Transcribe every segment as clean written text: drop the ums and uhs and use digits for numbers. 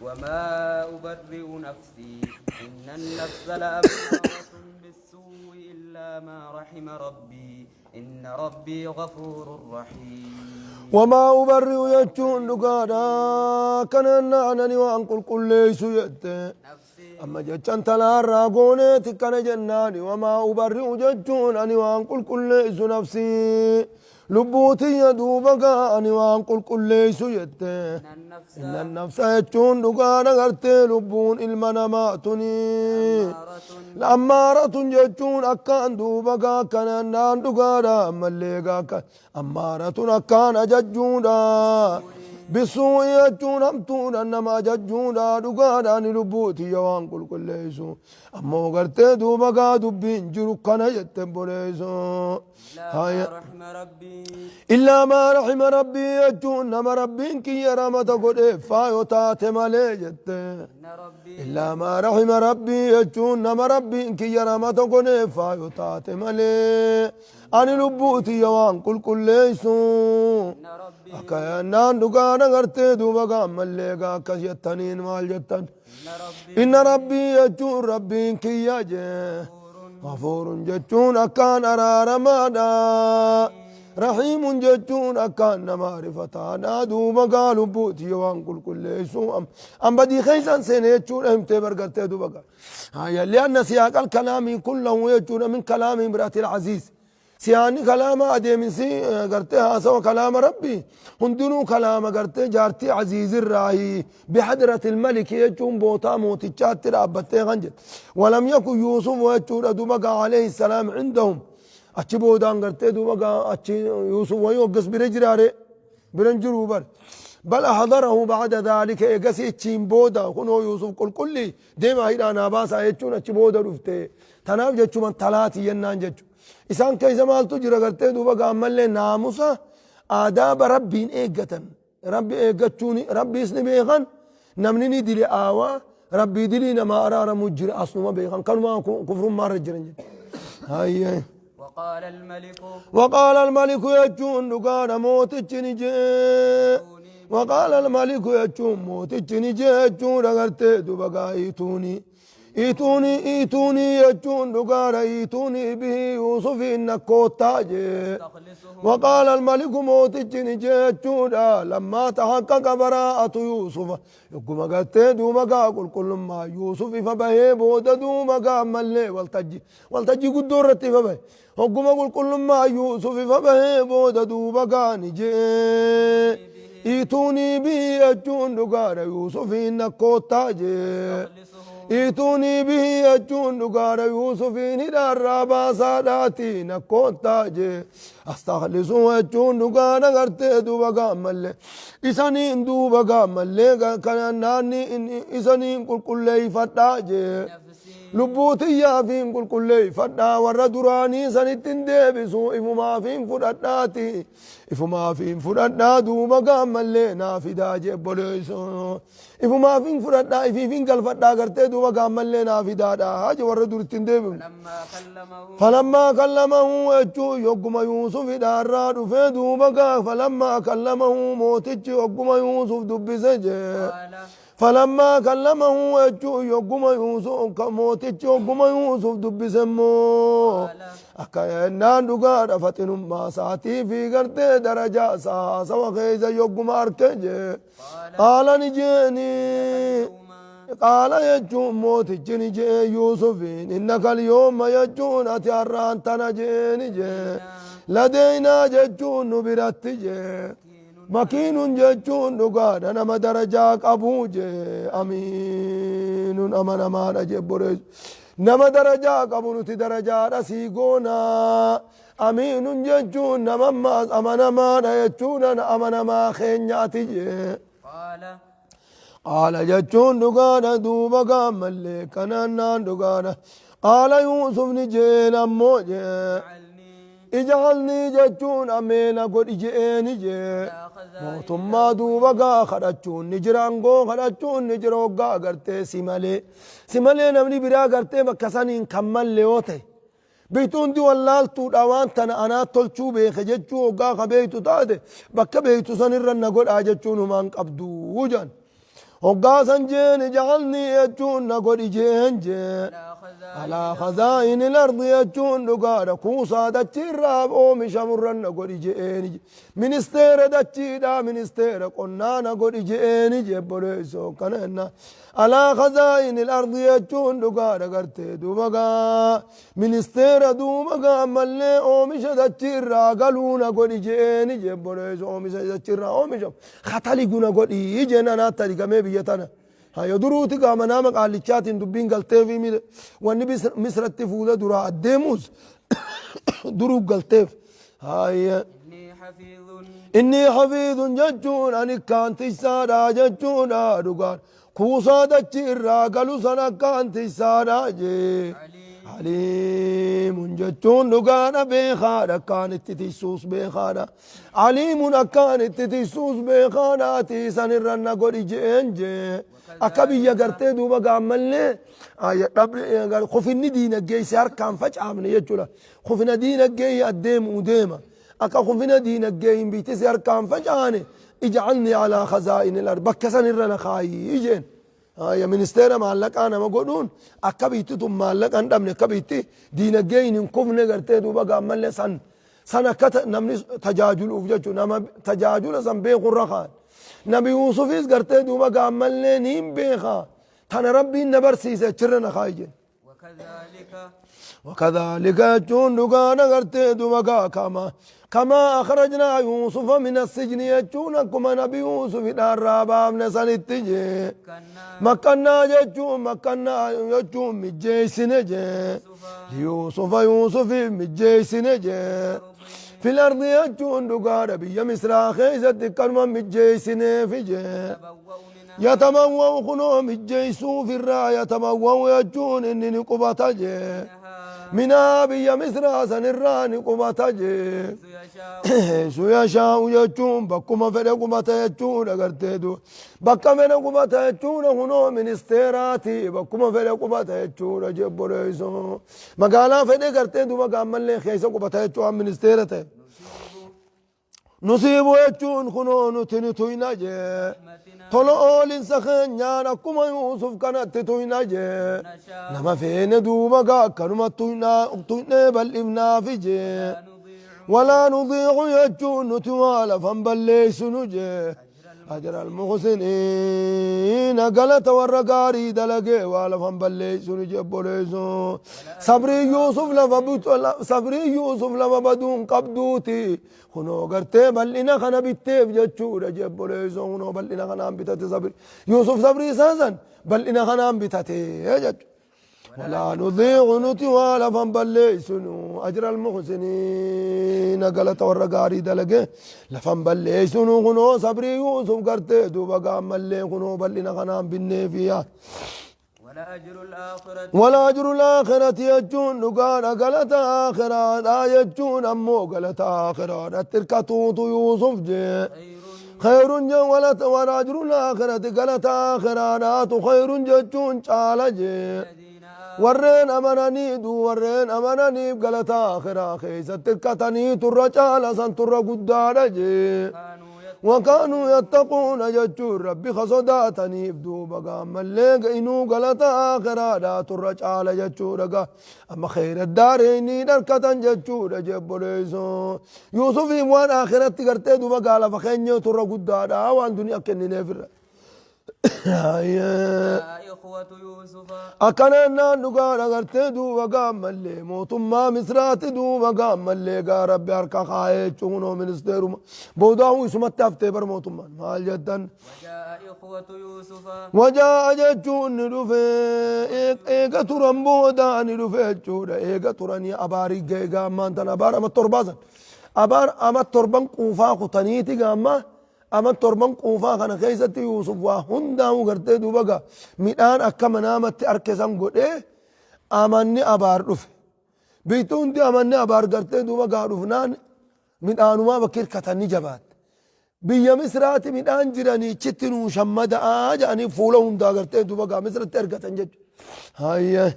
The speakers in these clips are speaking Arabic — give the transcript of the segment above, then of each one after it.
وما أبرئ نفسي إن النفس لأمارة بالسوء إلا ما رحم ربي إن ربي غفور رحيم وما أبرئ يجون دقادا كان أنني وأنقل كل ليس يد نفسي أما جتشان تلا راغوني تكنا جناني وما أبرئ جتشون أني وأنقل كل ليس نفسي لبوتي يدوبك أني وأنقل كل ليس يد إن النفس إن النفس يجون دقادا غرتي لبون المناماتني أمارة الأمارة جتون أكان دوبكا كان نان دقادا مليقا أمارة أكان أججودا بالسوء يجون أمتون أنما أججودا دقادا نلبوتي يوان كل ليسو أمو غرتي دوبكا دبين جرو كان يتنبوليسو إلا ما رحم ربي إلا ما رحم ربي يجون نما ربين كي يرمت قد فايو تاتمالي جتة إن ربي إلا ما رحم ربي يجون نما ربي كي يرمت قد فايو تاتمالي أني لبوتي يوان كل ليسو إن ربي أكيانان دقانا غرتي دوبقا مليقا كسيتنين مال جتن إن ربي إن ربي يجون ربي كي يجي غفور جتون أكان أرارمادا رحيم جتون أكان معرفتانا دوبا قالوا بوتي وان كل ليسو أم بدي خيسان سنة يجون أهم تبرقرتي دوبا هاي لأن سياق الكلام كله يجون من كلام امرأة العزيز سياني كلام أدي من سي قرتها سوى كلام ربي هندنو كلام قرتي جارتي عزيز الراهي بحضرة الملك يجون بوتا موتي تشاتر أبتي غنجت ولم يكن يوسف ويجون أدوبك عليه السلام عندهم أتشي بودان قرتي دوبك أتشي يوسف ويوقس برجراري برنجرو بر بل أحضره بعد ذلك إيقاسي تشين بودا كنو يوسف كل لي ديما هيدا ناباسا يجون أتشي بودا رفته تناف جتشو من ثلاثي ينان جتشو إسان كيسا مالتو جرى قرتي دوبا قامل لي ناموسا آداب ربين إيقتن ربي إيقتشوني ربي اسني بيخان نمنيني دلي آوا ربي دلي نما أرار مجري أصنو ما بيخان كانوا ما كفر ما رجرن هاي وقال الملك يجون دقان موت الجنجي وقال الملك يجون موت الجنجي يجون قرتي دوبا قايتوني إيتوني يجون دقارا إيتوني به يوسف إنك تاجي وقال الملك موت الجنجي لما تحقق براءة يوسف يقوم قلت دوما قل كل ما يوسف فبه بود دوما ملي والتجي قدرتي فبه يقوم قل كل ما يوسف فبه بود دوما نجي إيتوني به يجون دقارا يوسف إنك تاجي إيتوني به يجون دقار يوسف ندار رابا ساداتي نكون تاجي أستخلصوا يجون دقار غرتي دوبا ملي إسانين دوبا ملي كان ناني إسانين كل لي فتاجي لبوتي يا فين كل لي فتا ورا دراني سنتين ديبسو إفما فين فراتاتي إفما فين فراتا دوبا ملي نافدا جبوليسو إفما فين فراتا إفين قل فتا غرتي دوبا قامل لنا في دادا هاج ورد التندب فلما كلمه يجو يقوم يوسف داراد في دوبا فلما كلمه موتج يقوم يوسف دب سجى فلما كلمه يجو يقوم يوسف موتج يقوم يوسف دب سمو أكاينان دقار فتن ما ساتي في غرتي درجة سوا خيزا يقوم أركج قال نجيني قال يجون موت جنجي يوسف إنك اليوم يجون أتياران تنجيني لدينا ججون نبرت مكين ججون نقاد أنا ما درجاك أبوج أمين أمان أمان أجيب بريج نما درجاك أبو نتي درجات أسيقونا أمين ججون نما ما أمان أمان يجون أمان ما خينياتي قال جتون دقانا دوبا قامل لي كنانان دقانا قال يوسف نجينا موجي اجعلني جتون أمينا قد إجئني جي موتما دوبا قا خرجون نجرانقو خرجون نجروقا قرتي سمالي نمني برا قرتي بكسانين كمال ليوتي بيتون دي واللالتو دوان تنا أنا تلچو بيخ جتشو وقا خبيتو تاتي بكا بيتو سنرن نقول آجتشون مان قبدو وجان هقاسا جين جعلني يجون نقول جين جين على خزائن الأرض يجون نقارا كوسا دتشي الراب أو مشامرا نقول جين منستير دتشي دا منستير قلنا نقول جين جبريسو كننا على خزائن الأرض يجون نقارا قرتي دوبقا منستير دوبقا ملي أو مش دتشي الرا قالوا نقول جين جبريسو أو مش دتشي الرا أو مش خطالي قنا قول جين أنا تاريخ ما بيتنا هاي دروتي قام نامك على الشات دبين قلتي في ميل واني مصر التفوله درا الديموس درو قلتي هاي إني حفيظ ججون أني كانت سارا ججون رقان كوسا دجيرا قالوا سنة كانت سارا جي عليم ججون رقان بخارا كانت تتسوس بخارا عليم كانت تتسوس بخارا تيسان الرنا قولي جين جي أكبي يقرتي دوبا قاملي قال خفني دينك جاي سيار كان فجأة من يجولا خفنا دينك جاي الديم وديما أكا خفنا دينك جاي بيتي سيار كان فجأة اجعلني على خزائن الأرض بكسن الرنا خاي يجين يا منستيرا معلق أنا ما قولون أكبيتي ثم معلق أنا من أكبيتي دينك جاي نكفنا قرتي دوبا قاملي سنة كت نمني تجاجل وفجتو نما تجاجل زنبيق الرخان نبي يوسف قرتي دوما قاملني نيم بيخا تانا ربي نبر سيسة چرنا خايجين وكذلك جون نقانا قرتي دوما كما أخرجنا يوسف من السجن يجون كما نبي يوسف دار رابام نسان التجي مكنا يجون مكنا يجون مجيسين جي يوسف مجيسين جي في الأرض يجون دقارة بيا مصر خيزت كلمة مجيسين في جي يتموّو خنو مجيسو في الراية يتموّو يجون إني نقبة جي منا بيا مصر سنران نقبة جي سويشاو يجون بكما فدا قبة يجون أغرتدو بكما فدا قبة يجون خنو من استيراتي بكما فدا قبة يجون جبو ريسو مقالا فدا أغرتدو مقام ملي خيسا قبة يجون من استيراتي نصيبو يجون خنو نتنتوينا جي طلع لنسخن يانا كما يوسف كانت توينا جي نما فين دوبا كانوا توينا بل ابنا في جي ولا نضيع يجون نتوالا فنبليس نجي أجر المحسنين قالت ورقاري دلقي والا فنبليس نجي بوليسو صبري يوسف لما بدون قبدوتي خنو قرتي بلنا خنا بيتيف جتشورا جيب بوليسو خنو بلنا خنا بيتاتي صبري يوسف صبري سازن بلنا خنا بيتاتي جتشو ولا نضيع نتوالا فنبليسنو أجر المحسنين قالت ورقاري دلقي لفنبليسنو خنو صبري يوسف قرتي دوبا قام ملي خنو بلنا خنام بالنيفيا ولا أجر الآخرة يجون نقال قالت آخرة لا يجون أمو قالت آخرة التركة يوسف جي خير جولت ولا أجر الآخرة قالت آخرة لا خير ججون شال جي ورين أمانني قالت آخرة خيسة تركتني ترجال سن تر قدار جي وكانوا يتقون ججور ربي خصداتني بدو بقى مليق إنو قالت آخرة لا ترجال ججور أما خير الدارين دركتن ججور جب ريسو يوسف وان آخرة تقرتي دو بقى لفخيني تر قدار وان دنيا كني نفر إخوة يوسف أكننا نقال أغرتي دو وقام ملي موتما مصرات دو وقام ملي قا ربي أركا خايت شونو من استيرو بوداو اسمت تفتي بر موتما مال جدا وجاء إخوة يوسف وجاء جتشون نلوفي إيقا تران بودا نلوفي جودا إيقا تراني أباري جيغا مانتان أبار أما التربازن أبار أما التربان قوفا خطانيتي قاما أما التربان قوفا كان خيزة يوسف وهندا وغرتي دوبا ميدان أكا منامت أركزان قد أماني أبار رفي بيتون دي أماني أبار غرتي دوبا رفنان ميدان ما بكير كتاني جبات بيا مصراتي ميدان جراني چتنو شمد آجاني فولا هندا غرتي دوبا مصرات أركتان جج هاي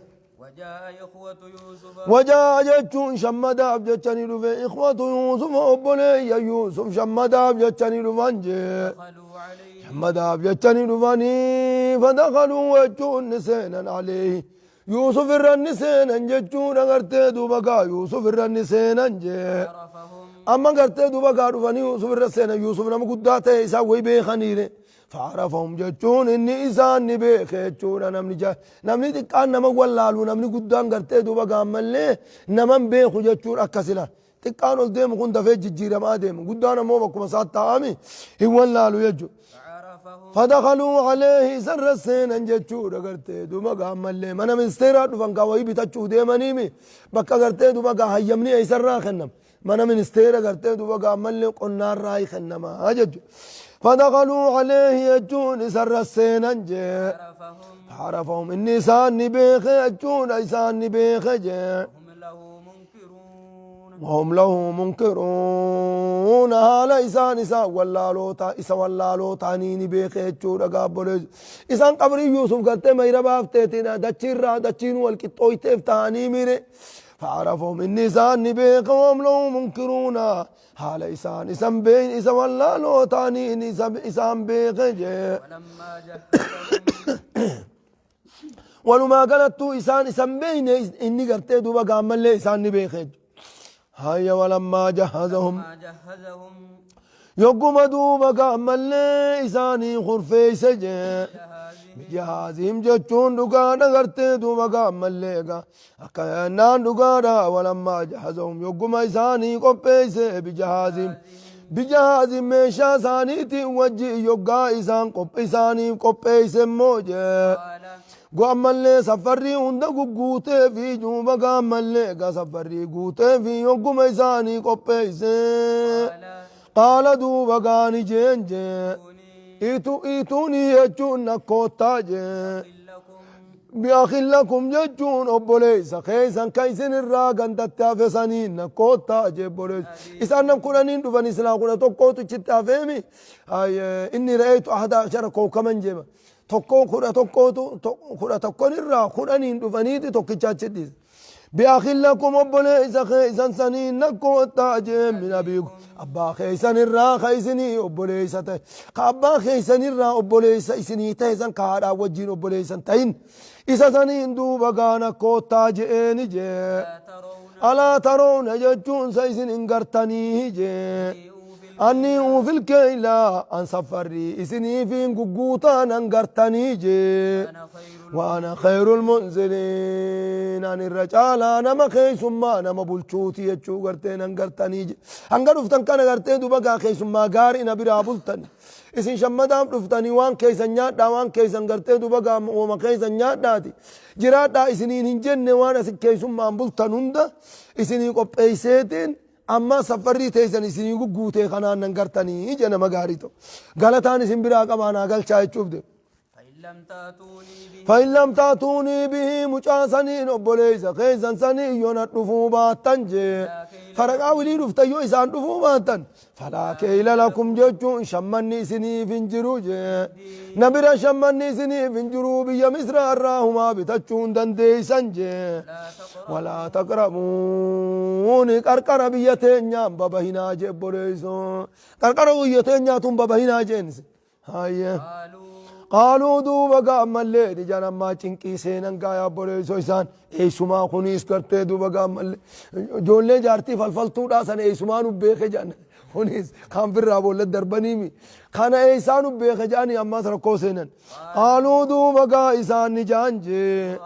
وجاء إخوة يوسف وجاء جتشون شمد أبجتشاني رفي إخوة يوسف أبولي يا يوسف شمد أبجتشاني رفانجي دخلوا عليه محمد أبيتني دفاني فدخلوا وجون نسينا عليه يوسف الرنسين جتون أغرتي دوبكا يوسف الرنسين عرفهم أما أغرتي دوبكا دفاني يوسف الرسين يوسف نما قداته إسا ويبي خنيره فعرفهم جتون إني إسان نبيخ جتون نمني تقان نما واللالو نمني قدان أغرتي دوبكا ملي نما بيخو جتون أكسلا تقان الديم كنت في جيرا ما ديم قدان مو بكم سات تامي هو واللالو يجو عرفهم فدخلوا عليه سر السين انجتشو رغرتي دوما قام ملي من مستيرا دفن قوي بتچو ديمانيمي بكا غرتي دوما قا هيمني اي سر خنم من مستيرا غرتي دوما قام ملي قنار راي خنم اجج فدخلوا عليه يجون سر السين انجي عرفهم اني ساني بيخ يجون اي ساني بيخ هم له منكرون هالا إسان إسا واللالو تانيني بيخيتشو رقابولي إسان قبري يوسف قلت ما يربافتيتنا دچين والكتويتف تاني ميري فعرفهم إني إسان بيخ وهم له منكرون هالا إسان بين إسا واللالو تانيني إسان بيخيجي ولما قلتو إسان بين إني قلت دوبا قام اللي إسان بيخيج هيا ولما جهزهم يقوم دوبا قام اللي إساني خرفي سجي بجهازهم جتشون دقانا غرتي دوبا قام اللي أكيانان دقانا ولما جهزهم يقوم إساني قبيسي بجهازهم ميشا سانيتي وجي يقا إسان قبيساني قبيسي موجي قاملي سفري هندا قوتي في جوبا قاملي سفري قوتي في يوم إساني قبيسي قال دوبا قاني جنجي إيتوني يجون نكوتا جي بأخي لكم يجون أبوليس خيسا كيسن الراقن تتافسانين نكوتا جي بوليس إسان نمكنانين دفن إسنا قنا تقوتو چتافيمي إني رأيت 11 كوكما جيبا tokko kudha tokkon irraa kudhaniin dhufaniiti tokkichaachidhiis bi'akhillakum obboleeysa keeysan sanii nakkoottaa jeemin abiiku abbaa keeysan irraa ka isinii obboleeysa ta'e ka abbaa keeysan irraa obboleeysa isinii ta'esan ka haadhaa wajjiin obboleeysan ta'in isa saniin duuba gaana koottaa je'eeni jee alaa taroona jechuunsa isin hin gartanii jee أني وفي الكيلة أن سفري إسني في قوقوتا ننقرتني جي وأنا خير المنزلين أن الرجال أنا ما خيس ما أنا ما بلشوتي يجو قرتين ننقرتني جي أنقر افتن كان قرتين دوبا خيس ما قاري نبرا بلتني إسن شمدام رفتني وان كيسن نيادا وان كيسن قرتين دوبا وما كيسن نياداتي جرادا إسني ننجن وانا سكيس ما بلتن هندا إسني قب إيسيتين أما سفري تيسن إسني قوتي خنان ننقرتني جنا مغاريتو غلطان إسن براق أمانا قل شاي تشوف دي فإن لم تأتوني به مجاسنين أبوليسا خيزن سني يونات رفوبات تنجي فرقا ولي رفتيو إسان رفوبات فلا كيل لكم جوچون شمني سني فنجرو جي نبرا شمني سني فنجرو بيا مصر الراهما بتچون دندي سنجي ولا تقربون قرقر بيتين بابا هنا جي بوليسو قرقر بيتين تم بابا هنا جينس هاي قالوا دوبا قام اللي جانا ما چنكي سينن قايا بوليسو إسان إيسوما خونيس کرتے دوبا قام اللي جولے جارتي فلفلتو داسن إيسوما نبيخ جانا خونيس خام في الرابولة دربانيمي خانا إيسان نبيخ جاني أما سرقو سينن قالوا دوبا قا إسان نجانجي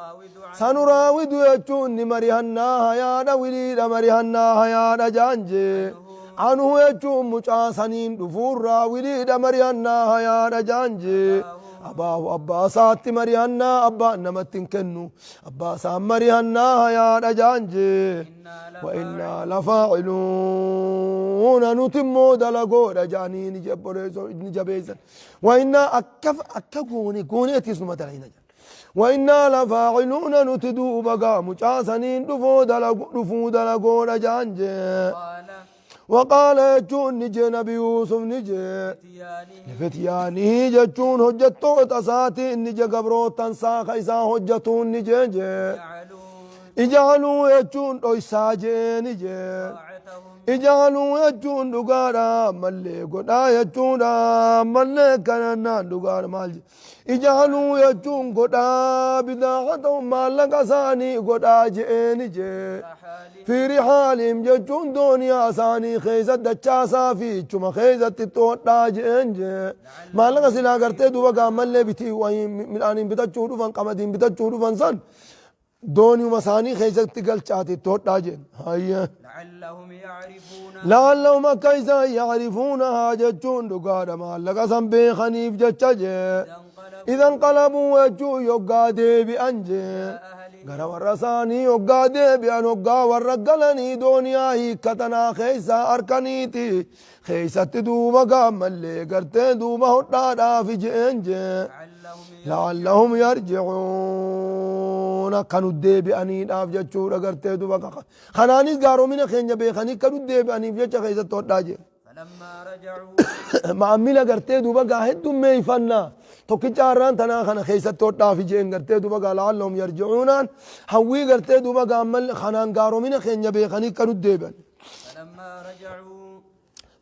سنراود يجون مريحنا هيانا وليد مريحنا هيانا جانجي عنه يجون مجاسنين دفورا وليد مريحنا هيانا جانجي أباه أبا سات مريحنا أبا نمتن كنو أبا سام مريحنا هيانا جانجي وإنا لفاعلون نتمو دلقو رجاني نجبيزا وإنا أكفوني كوني تسمى تلعين وإنا لفاعلون نتدو بقى مجاسنين دفو دلقو رجانجي وقال يجون نجي نبي يوسف نجي لفتياني جتون هجتو تساتي نجي قبرو تنسا خيسا هجتون نجي اجعلوا يجون رويساجي نجي اجعلوا يجون دقارا ملي قدا يجون ملي كننا دقار مال اجعلوا يجون قدا بداعتهم مالك ثاني قدا جئني جي في رحالهم يجون دنيا ثاني خيزة دچاسا في چما خيزة تتوتا جئن جي مالك سلا کرتے دوبا ملي بتي وين من آنين بتچو دفن قمدين بتچو دفن سن دوني مساني خيزة تقل چاہتی توتا جئن هاي لعلهم كيسا يعرفون حاجتون دقار مالك سنبي خنيف جتجي إذا انقلبوا وجو يقادي بأنجي غرا ورساني يقادي بأن يقا ورقلني دنيا هيكتنا خيسا أركنيتي خيسا تدوبا قامل قرتي دوبا هدادا في جنجي لعلهم يرجعون كانوا دي بأني داف جتشورا قرتي دوبا خنانيس قارو من خينجا بيخاني كانوا دي بأني بجتشا خيسا توداجي فلما رجعوا معاملة قرتي دوبا قاهد دمي فنا توكي جاران تنا خنا خيسة توتا في جين قرتي دوبا قال لعلهم يرجعون هوي قرتي دوبا قامل خنان قارو من خينجا بيخاني كانوا دي بأني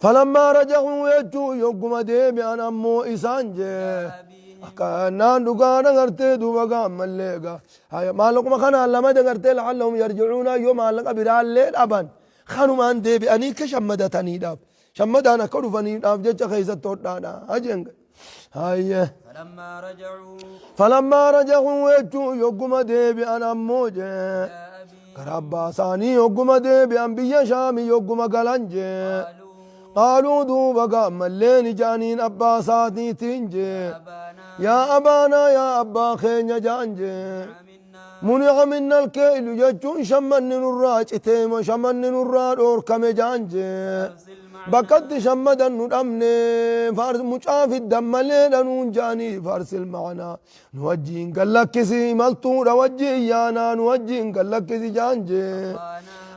فلما رجعوا يجو يقوم ديبي أنا أمو إسانجي كانان دقانا قرتي دوبا قامل ليقا هاي مالكم خنا لما قرتي لعلهم يرجعون يوم مالك برال ليل أبان خانوا مان ديبي أني كشمدتني داب شمدانا كرفني داب جيش خيسة توتانا أجنگ هاي فلما رجعوا يجو يقوم ديبي أنا أمو جي كرابا ثاني يقوم ديبي أنبيا شامي يقوم قلنجي قالوا دوبا قامل لين جانين أبا ساتي تنجي يا أبانا يا أبا خين جانجي منع منا الكيل يجون شمن نراج اتيم شمن نراج أوركم جانجي بكت شمدا ندمني فارس مشاف الدم لينا نونجاني فارس المعنى نوجين قال لك كسي ملطور وجي يانا نوجين قال لك كسي جانجي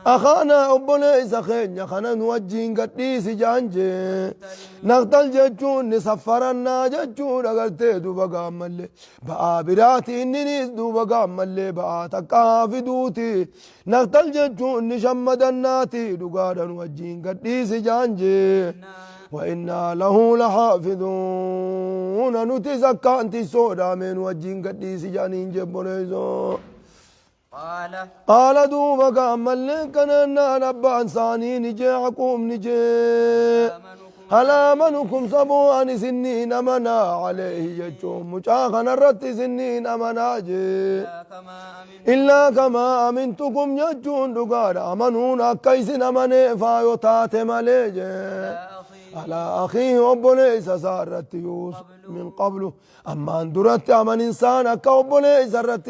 أخانا أبولي سخين خنا نوجين قديس جانجي نقتل ججون نسفرنا ججون أقلتي دوبا قامل بقى براتي إنني دوبا قامل بقى تقافي دوتي نقتل ججون نشمدناتي دوغادا نوجين قديس جانجي وإنا له لحافظون نتزكى أنت سودا من وجين قديس جانين جبونيزو قال دوبا قامل لكنا نبا انساني نجي عقوم نجي هل آمنكم سبوان سنين أمنا عليه يجوم مجاخنا الرت سنين أمنا جي إلا كما أمنتكم يجون دقار أمنون أكيس أمني فايوتات مليجي على أخيه أبوليس سارت يوسف من قبله أما اندرت أمن إنسان أكا أبوليس سارت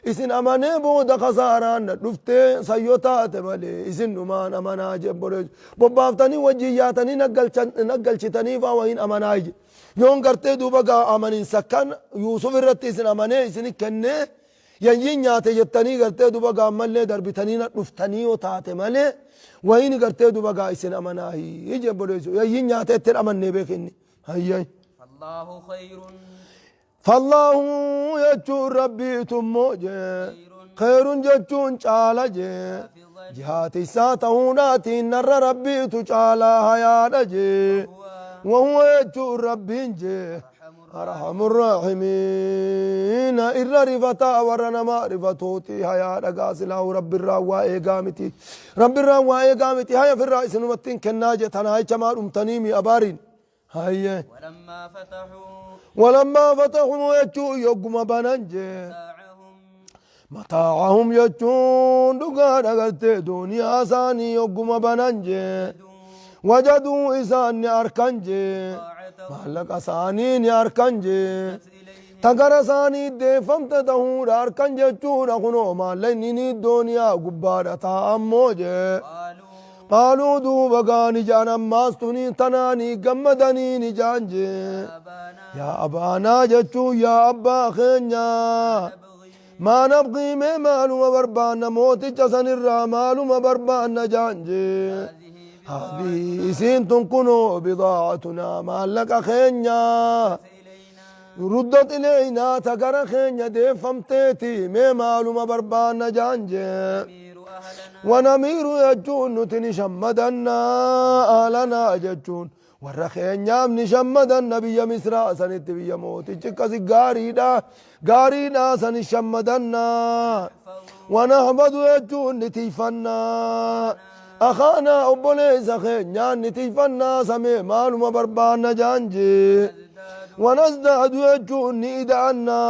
إسن أمني بو دخساران دفتي سيوتات ملي إسن نمان أمنا جبوليس ببافتني وجياتني نقل شتني فاوين أمنا جي يون قرتي دوبا أمن إنسان يوسف الرت إسن أمني إسن كنه ينجين نياتي جتني قرتي دوبا ملي دربتني نفتني وتاتي ملي وين قرتي دوبا قايسين أمناهي يجي بوليسو يجين ياتي تر أمني بكني هيا فالله خير فالله يجون ربي تموجي خير جتون چالا جي جهاتي ساتهوناتي نر ربي تچالا هيا جي وهو يجون ربي جي أرحم الراحمين إلا رفتا ورنا ما رفتوتي هيا رقاسله رب الرواء قامتي رب الرواء قامتي هيا في الرئيس نمتين كناجة هاي جمال أمتنيمي أبارين هيا ولما فتحوا يجو يقوم بننجي متاعهم يجون دقانا قلت دنيا ثاني يقوم بننجي وجدوا إسان أركنجي مالك أسانين أركنجي تقر أساني ديفمت دهور أركنجي چورا خنو ماليني الدنيا قبارة أموجي قالوا دوبا قاني جانا ماستوني تناني قمدني نجانجي يا أبانا جتشو يا أبا خينيا ما نبغي مالو مبربان موتي جسن الرامالو مبربان جانجي هذه سين تنكنوا بضاعتنا مالك خينيا ردت إلينا تقر خينيا دي فمتيتي مالو مبربان جانجي ونمير يجون نتني شمدنا آلنا ججون والرخين يام نشمدنا بيا مصر سنت بيا موت جكسي غاريدا سن شمدنا ونهبد يجون نتيفنا أخانا أبوليس خينيان نتيفنا سمي معلوم بربانا جانجي ونزداد يجون نيدعنا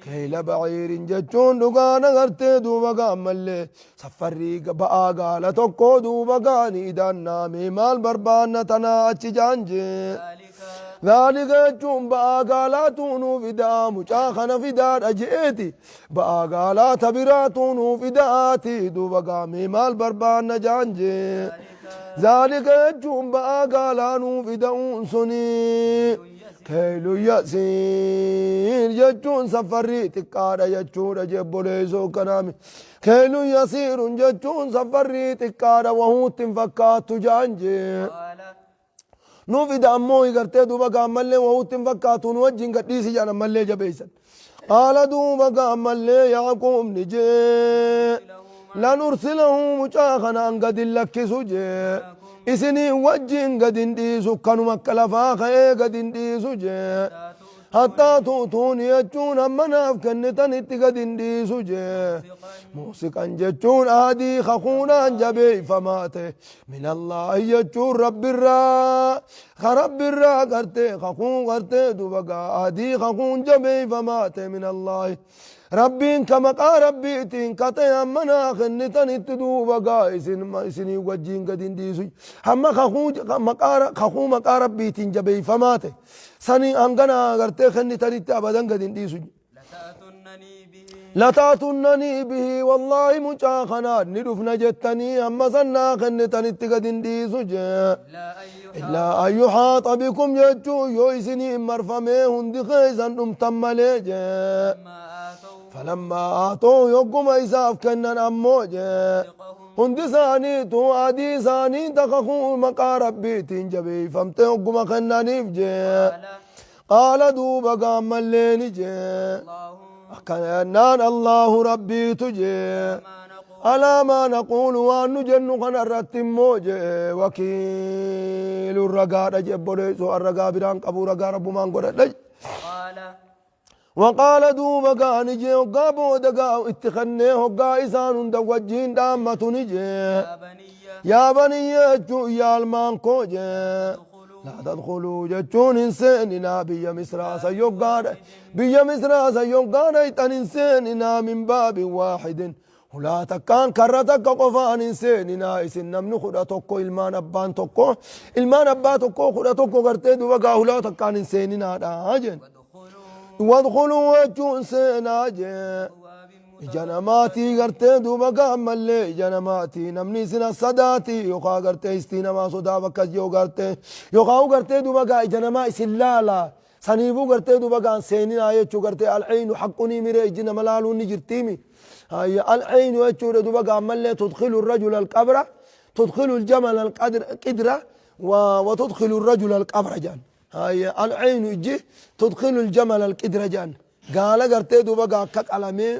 كيل بعير جتون دقانا غرتي دوبا قامل سفري بقى قال توكو دوبا قاني دانا ميمال بربانا تنا جانجي ذلك جتون بقى قال تونو فدا مشاخنا فدا أجئتي بقى قال تبراتونو فداتي دوبا قامي مال بربانا جانجي ذلك جتون بقى قال نو فدا أنسوني كيلو يسير جتون سفري تكارا جتون جبوليزو كنامي كيلو يسير جتون سفري تكارا وهو تنفكات جانجي نوفي دامو يغرتي دوبا قامل وهو تنفكات نوجين قديسي جانا ملي جبيسن قال دوبا قامل يعقوب نجي لا نرسله مجاخنا قد لك سجي إسني وجين قد انديسو كانوا مكلفا خيه قد انديسو جي حتى توتون يجون أمناف كنتن اتقد انديسو جي موسيقى جتون آدي خخونا جبي فماته من الله يجون رب الرا خرب الرا قرتي خخون قرتي دوبقى آدي خخون جبي فماته من الله ربين كما قال ربيتين كتي أمنا خنتن اتدوبا إسني وجين قدين ديسوي هم خخو مقا ربيتين جبي فماته سني أنغنا غرتي خنتن اتابدا قدين ديسوي لتاتنني به والله مجاخنا ندفنا جتني أما سنا خنتن اتقدين ديسوي إلا أن يحاط بكم يجو يويسني مرفمي هندي خيزا نمتملي فلما آتوا يقوم إساف كنن أموجه هندي ثاني تو عدي ثاني تخخو مقا ربيتين جبي فمت يقوم كنن يفجه قال دوبا قام الليل جه كنان الله ربي تجي على ما نقول وأن جن قنرت موجه وكيل الرقاد جبري سو الرقا بران قبو رقا ربو من قرد وقال دوبا قال نجي وقا بودقا اتخني وقا إسان دوجين دامة نجي يا بني يجو يا المانكو جي لا تدخلوا جتون إنساننا بيا مصر سيوقان بيا مصر سيوقان إتن إنساننا من باب واحد ولا تكان كرتك قفان إنساننا إسن نمن خدا توكو إلمان أبان توكو إلمان أبا توكو خدا توكو قرتي دوبا ولا تكان إنساننا داجن وادخلوا وجون سيناجي جنماتي غرتي دوبا قامل جنماتي نمني سنا صداتي يوقا غرتي استينا ما صدا بكز يو غرتي يوقا غرتي دوبا قا جنما سلالا سنيبو غرتي دوبا قان سينين آيتشو غرتي العين حقني مري جن ملالو نجرتيمي هاي العين يتشو دوبا قامل تدخل الرجل القبر تدخل الجمل القدرة وتدخل الرجل القبر جان هاي العين يجي تدخل الجمل القدرة جان قال قرتي دوبا قاكك علامي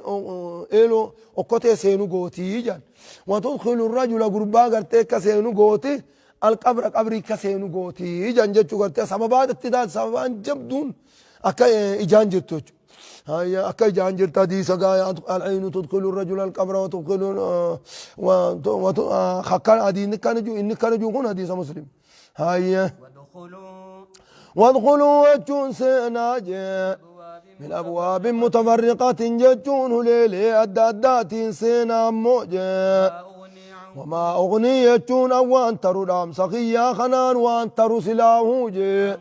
إلو أكوتي سينو قوتي جان وتدخل الرجل قربا قرتي كسينو قوتي القبر قبري كسينو قوتي جان جتشو قرتي سببات اتداد سببان جبدون أكا إجان جرتو هاي أكا إجان جرتا دي سقايا العين تدخل الرجل القبر وتدخل خكال عدي إنك نجو هنا حديث مسلم هاي وادخلوا وجون سيناجي من أبواب متفرقة جتون ليلي أدادات سينا موجي وما أغني يجون أوان ترو دام سخيا خنان وان ترو سلاهوجي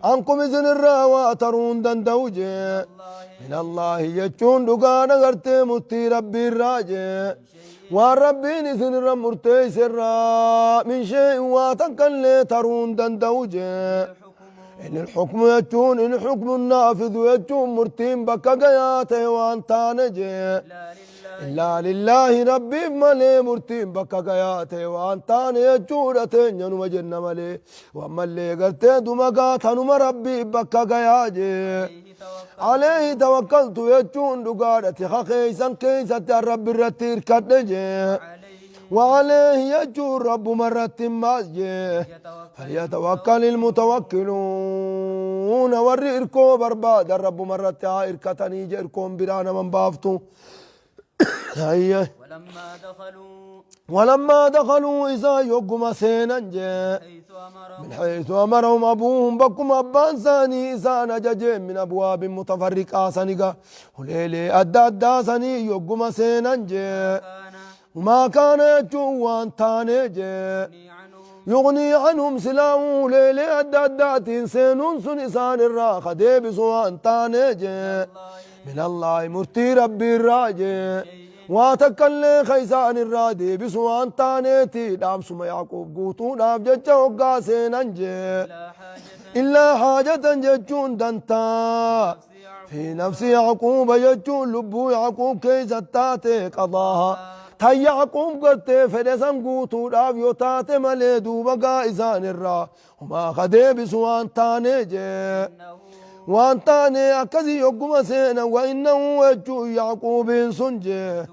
عنكم إذن الروا ترون دندوجي من الله يجون دقانا غرتي متي ربي الراجي والربي إذن رمرتي سرا من شيء واتنكن لي ترون دندوجي إن الحكم يجون إن الحكم النافذ يجون مرتين بكا قياته وانتانجي إلا لله ربي ملي مرتين بكا قياته وانتان يجون أتنين وجن ملي وما اللي قلتي دمقات هنما ربي بكا قياجي عليه توكلت يجون دقارة خخيسا كيسة الرب الرتير كدجي وعليه يجون رب مرة ماسجي فليتوكل المتوكلون ورئركو برباد الرب مرة إركتني جئركم برانا من بافتو هيا ولما دخلوا إذا يقوم سينا من حيث أمرهم أبوهم بكم أبان ثاني إذا نجج من أبواب متفرقة سنقا وليلي أدى سني يقوم سينا وما كان يجوان تاني يغني عنهم سلاو ليلي أدى سينون سنسان الراخة ديبسوان تاني من الله مرتي ربي الراجي واتكلي خيسان الرادي بسوان تانيتي دام سما يعقوب قوتو دام ججا وقاسين انجي إلا حاجة ججون دنتا في نفس يعقوب ججون لبو يعقوب كيس التاتي قضاها تي يعقوب قرتي فدسان قوتو دام يوتاتي مليدو بقا إسان الرا وما خدي بسوان تانيجي وانتاني أكذي يقوم سينا وإنه وجو يعقوب سنجي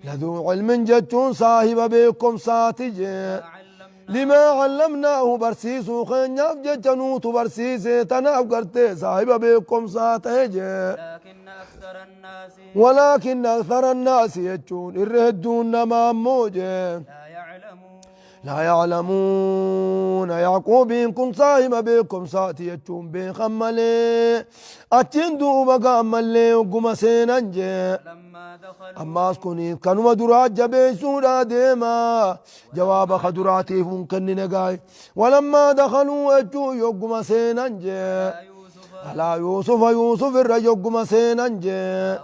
لذو علم جتون صاحب بكم ساتجي لما علمناه برسيسو خنياف جتنوت برسيسي تناف قرتي صاحب بكم ساتجي ولكن أكثر الناس يجون الردون ما موجي لا يعلمون يعقوب كن صاحب بكم ساتي يجون بخملي أتندو بقى ملي وقم سيننجي أما أسكني كانوا درات جبيسونا ديما جواب خدراتي ممكن نقاي ولما دخلوا يجو يقم سيننجي على يوسف الرجل يقم سيننجي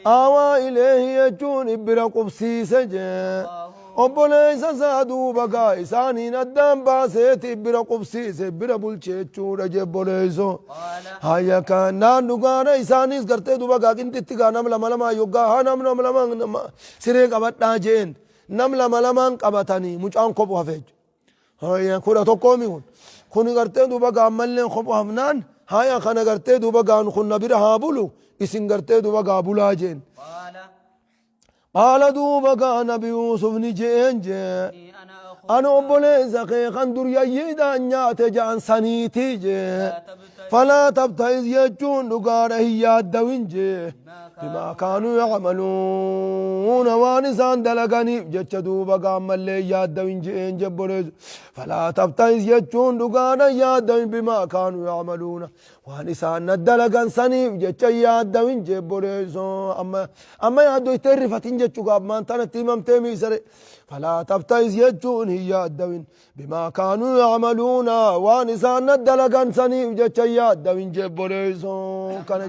آوى إليه يجون إبرا قبسي سجي obboleessa isaa duuba isaaniin addaan baaseeti bira qubsiise bira bulcheechuudha jebboleesso hayya kannaan dhugaana isaanis gartee duuba qinxitti nam lama yoggaa haa nam lama siree qabadhaa jeen nam lamaan qabatanii mucaan kophu hafeechu hayya kudha tokkoomi kun gartee duuba ammalleen kophu hafnaan hayya kana gartee duuba kun na bira haa bulu isin gartee duuba bulaa jeen قال دوبا نبي يوسف نجين أنا أبولي زخي خندر يجيدا نيات جان سنيتي فلا تبتئذ يجون لقاره ياد وينجي بما كانوا يعملون وانسان دلقاني جتش دوبا قام اللي ياد وينجي جبولي فلا تبتئذ يجون لقاره ياد بما كانوا يعملون وانسان ندلقان سنيف جتش ياد وينجي جبولي أما يادو يترفت جتشو قاب ما انتنا تيمم تيمي سري فلا تبتئذ يجون هي الدوين بما كانوا يعملون وانسان ندلقان سنيف جتش ياد وين جبوليسو كان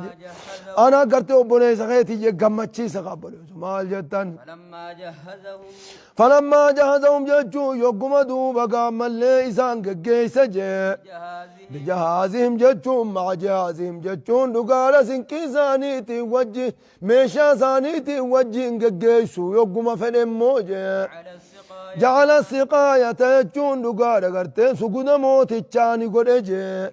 أنا قرتي بوليس غيتي جمتشي سقابوليسو مال جتان فلما جهزهم جتشو يقوم دوبا قام اللي إسان قيسة بجهازهم جتشون مع جهازهم جتشون دقالة سنكي سانيتي وجه ميشا سانيتي وجه قيسو يقوم فنم موجه جعل السقاية جتشون دقالة قرتين سقود موت الچاني قرجي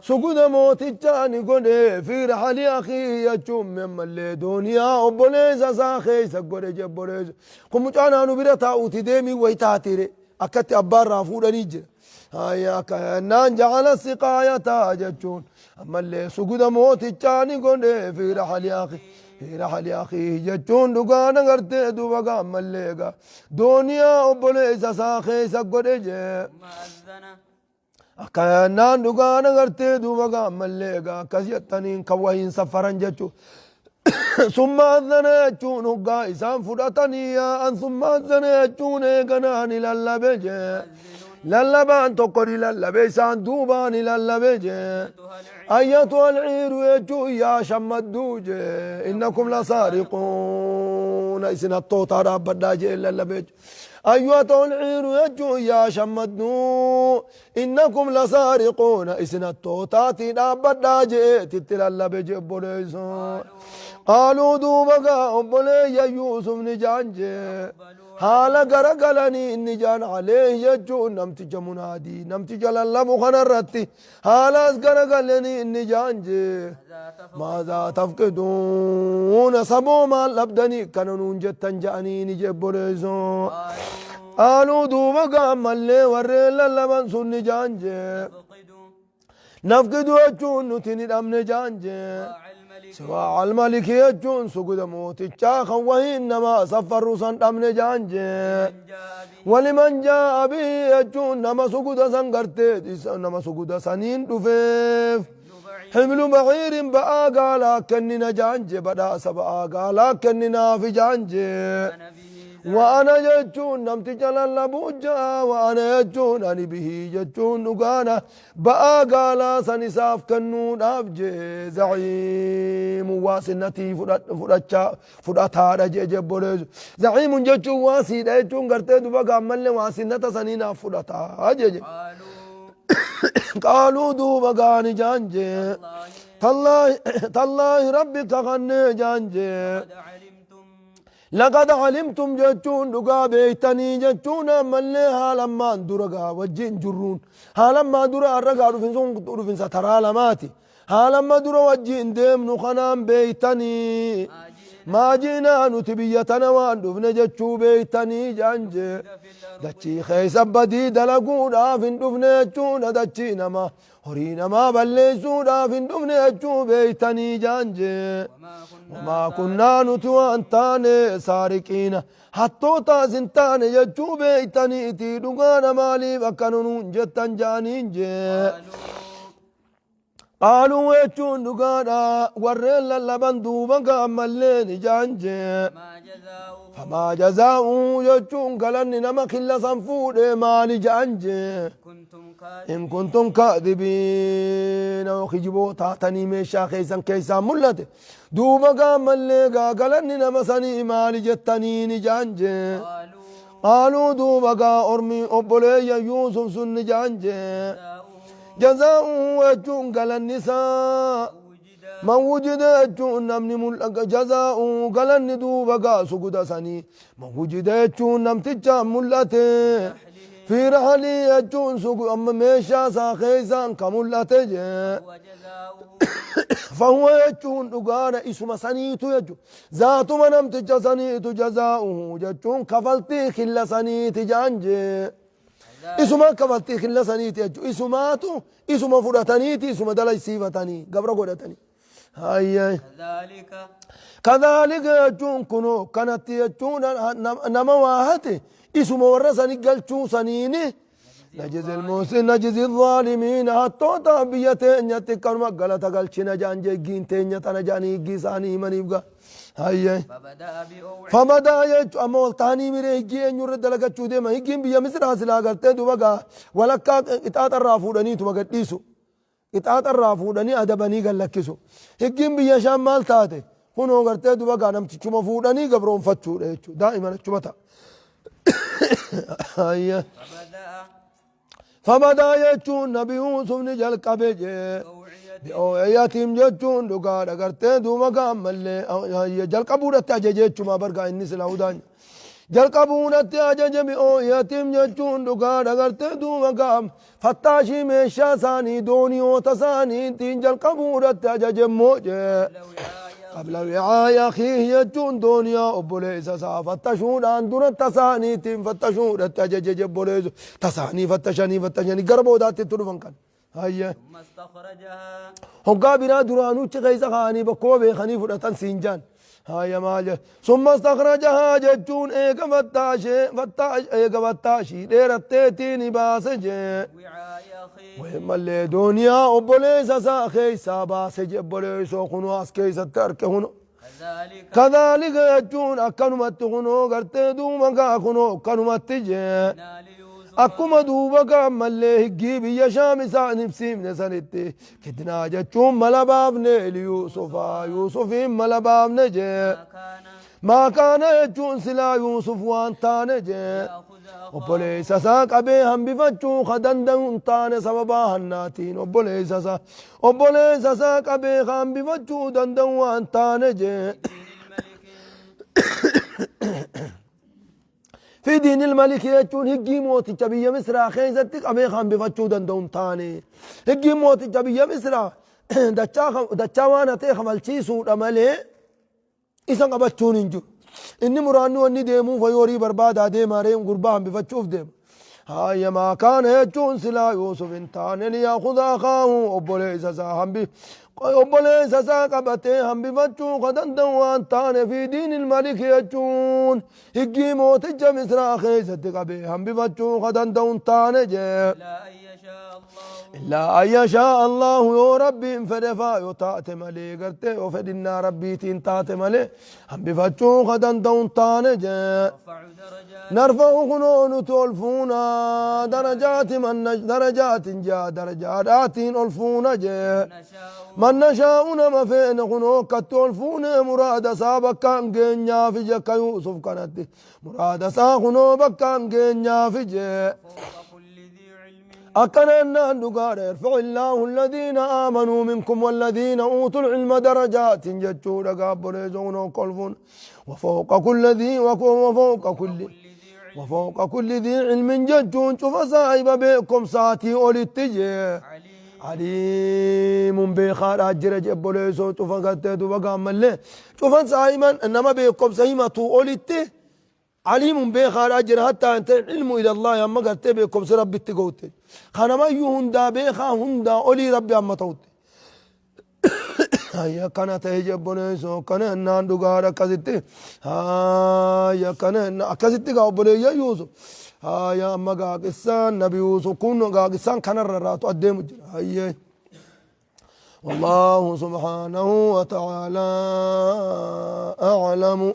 سقود موت الچاني قرجي في رحل أخي جتشون مم اللي دنيا وبوليزا ساخي سقرجي بوليزا قم جانا نبرا تاوتي ديمي ويتاتيري أكت أبار رافودا نيجي هيا كأنان جعل السقاية جتشون أما اللي سقود موت الچاني قرجي في رحل أخي في رحل أخي جتشون دقانا قرتي دوبا أما اللي دنيا وبوليزا ساخي سقرجي كأنان دقانا قرتي دوبا أما اللي كسيتنين كوهين سفران جتشو ثم أذن يجون هقا إسان فرطني أن ثم أذن يجون قناني للبجي للبان تقري للبي إسان دوباني للبجي أيتها العير يجو يا شمدوج إنكم لسارقون إسن الطوطة رب الداجي للبجي أيتها العير يجو يا شمدو إنكم لسارقون إسن الطوطة رب الداجي تتللبجي بوليسون قالوا دوبا أبولي يا يوسف نجانجي حالا غرغلني إني جان عليه يجون نمتج منادي نمتج للبو خنرتي حالا غرغلني إني جان جي ماذا تفقدون سبو ما لبدني كانون جتن جاني نجيب ريزو قالوا دوبا قام اللي وري للبن سن جان جي نفقد يجون نتني الأمن جان جي سواء الملك يجون سجود موت الشاخ وإنما سفر رسان أمن جانجي ولمن جاء به يجون نما سجود سنغرتي نما سجود سنين دفيف حمل بعير بآقا لكننا جانجي بدا سبآ لكننا في جانجي وأنا يجون نمتي جلال بوجا وأنا يجون أني به يجون نقانا بقى قالا سنساف كنون أبجي زعيم واسنتي فرطا رجي جبوليز زعيم ججو واسي يجون قرتي دبا قامل واسنة سنين فرطا أجي قالوا دوبا قاني جانجي تالله ربك غني جانجي لقد علمتم جتون دقا بيتني جتون ملي هالما درقا وجين جرون هالما درا الرقا رفن سترى لماتي هالما درا وجين ديم نخنام بيتني ما جينا نتبيتنا واندفن جتشو بيتني جانجي دچي خيس بدي دلقون آفن دفن جتشون دچي نما هرينا ما بلسون آفن دفن جتشو بيتني جانجي وما كنا نتوان تاني سارقين حتى تازنتان يجو بيتني تي دقانا مالي وكانون جتن جانين جي قالوا يجون دقانا ورين للبن دوبا قاملين جانجي فما جزاؤه يجون قلن نما خلا صنفود مالي جانجي إن كنتم كاذبين وخجبو تاتني ميشا خيسا كيسا ملت دوبا قام اللي قالن نمسني مالي جتنين جانجي قالوا دوبا قا أرمي أبولي يوسف سن جانجي جزاؤه وجون قال النساء من وجد يجون نمني ملق جزاؤه قال الندوبا قا سقود سني من وجد يجون نمتجا ملته في رحلي يجون سقود أما ميشا ساخيزان كملته فهو يجون دقانا اسم سنيتو يجون ذات من امتج سنيتو جزاؤه يجون كفلتي خل سنيت جانجي اسم كفلتي خل سنيت يجون اسماتو اسم فرطانيتي اسم دلي سيفتاني قبر قدتاني هاي كذلك يجون كنو كانت يجون نمواهتي اسم ورسني قلتو سنيني نجزي المحسن نجزي الظالمين حتى تابيتين يتكر مقالة قلتنا جانجي جينتين يتنجاني قيساني من يبقى هاي فبدا يجو أمول تاني ميري هجين يرد لك چودي ما هجين بيا مصر حاصلا قلتين دو بقى ولكا اتعاد الرافوداني تو بقى ديسو اتعاد الرافوداني أدباني قل لكسو هجين بيا شمال تاتي هنو قلتين دو بقى نمتي چما فوداني قبرون فتشو دائما چمتا هاي فبدا يجون نبي يوسف نجل كبجي بأوعياتهم يجون دقار أغرتين دوما قامل جل قبورة أججيج ما برقا النس الهودان جل قبورة أجج بأوعياتهم يجون دقار أغرتين دوما قام فتاشي ميشا ساني دوني وتساني تين جل قبورة أجج موجي قبل وعاء أخيه يجون دنيا أبوليس فتشون عن دون التساني تيم فتشون التججج أبوليس تساني فتشاني قربوا ذات التلفون كان هيا ثم استخرجها هقا بنا درانو تغيس خاني بقوة خاني فرطان سينجان هيا ماجه ثم استخرجها ججون ايقا فتاشي ديرتيتيني باسجي وهم اللي دنيا أبوليس خيسا باسج أبوليس وخنو أسكيس الترك هنو كذلك يجون أكنمت هنو قرتي دوما خنو كنمت جي أكما دوبا قام اللي هجيب يشام سان بسيم نسانتي كدنا جتشون ملبابني يوسفين ملبابني جي ما كان يجون سلا يوسف وانتان جي وبوليس ساق أبيهم بفتشو خدندن تان سببا هناتين وبوليس ساق أبيهم بفتشو دندن وانتان جي في دين الملك يجون هجي موت جبية مصر خيزتك أبي خان بفتشو دندون تاني هجي موت جبية مصر دچا وانا تي خمالشي سود أمالي إسان قبچون انجو إني مرانو أني ديمو فيوري برباد ديم هاريم قربان بفتشوف ديم هاي ما كان يجون سلا يوسف انتاني ليأخذ أخاه أبولي سسا هم بي أبولي سسا قبتي هم بفتشو قدن دوان تاني في دين الملك يجون هجي موت جمسر خيزتك أبي هم بفتشو قدن دون تاني جي إلا أن يشاء الله يا ربي فدفا يطاعت ملي قرتي وفدنا ربي تنتات ملي هم بفتشو قدن دون تاني جي نرفع خنون تولفونا درجات درجات جا درجات ألفونا جي من نشاؤنا ما فين خنو كتولفونا مراد سابك كان جنيا في جك يوسف كانت مراد ساخنو بكان جنيا في جي أكننا نقار يرفع الله الذين آمنوا منكم والذين أوتوا العلم درجات جتشور قابل يزونوا كلفون وفوق كل ذي علم جتشون شوف صاحب بكم ساتي أولتجي عليم بخار أجر جبل يسو شوف قتدوا بقام الله شوف صاحبا إنما بكم سيمة أولتي عليم بخار أجر حتى أنت علم إلى الله يا مقر تبيكم سرب التقوت خانا ما يهندا بخا هندا أولي ربي أما توت هيا كان تهجب بنيسو كان ناندو غارا كزتي هيا كان كزتي غابولي يا يوسف هيا أما غاقسان نبي يوسف كون غاقسان كان الرراتو أديم هيا والله سبحانه وتعالى أعلم